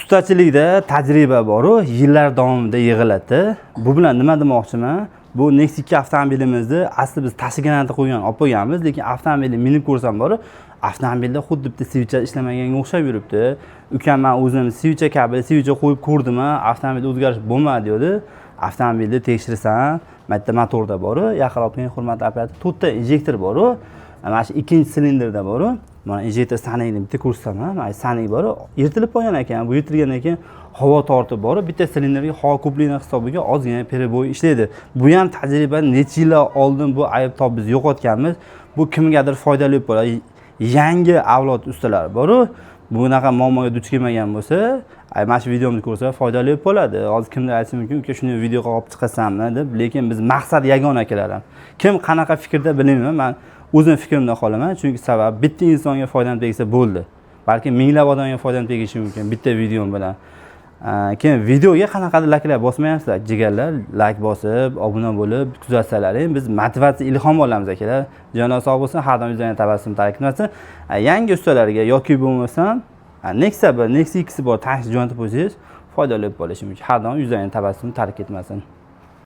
ustachilikda tajriba bor-ku, yillar davomida yig'iladi. Bu bilan nima demoqchiman? Bu Nexus 2 avtomobilimizni asli biz tashkilotga qo'ygan olib qo'yganmiz, lekin avtomobilni minib ko'rsam bor, avtomobilda xuddi bitta switcher ishlamaganga o'xshab yuribdi. Ukam men o'zim switcher kabel, switcher qo'yib ko'rdim, avtomobilda o'zgarish bo'lmadi dedi. Avtomobilni tekshirsam, bitta motorda bor, yaqinroq kelgan hurmatli operator, 4 ta injektor bor. Mana shu ikkinchi silindrda bor. Mana injektor sanigini bitta ko'rsatam, mana sanig bor. Yirtilib qolgan ekan. Bu yirtilgandan keyin havo tortib bor. Bitta silindrga havo ko'pligi hisobiga ozgina pereboy ishlaydi. Bu ham tajriba necha yillar oldin bu aybtob biz yo'qotganmiz. Bu kimgadir foydali bo'ladi. Yangi avlod ustalari bor. Bunaqa muammoga duch kelmagan bo'lsa, mana shu videomni ko'rsa foydali bo'ladi. Hozir kimdir aytishi mumkin, uka shuni videoga olib chiqasammi deb, lekin biz maqsad yagona akalar. Kim qanaqa fikrda bilmayman, men o'zim fikrimdan qolaman, chunki sabab bitta insonga foydam tegsa bo'ldi. Balki minglab odamga foydam tegishi mumkin bitta videom bilan. Keyin videoga qanaqadir layklar bosmayapsizlar, jigarlar, layk bosib, obuna bo'lib, kuzatsalaring, biz motivatsiya, ilhom olamiz akalar. Joningiz sog' bo'lsin, har doim yuzingizdan tabassum tark etmasin. Yangi ustalarga yoki bo'lmasam, Nexus 1, Nexus 2 bor, tashqi jo'natib qo'ysangiz foydali bo'lishi mumkin. Har doim yuzingizdan tabassum tark etmasin.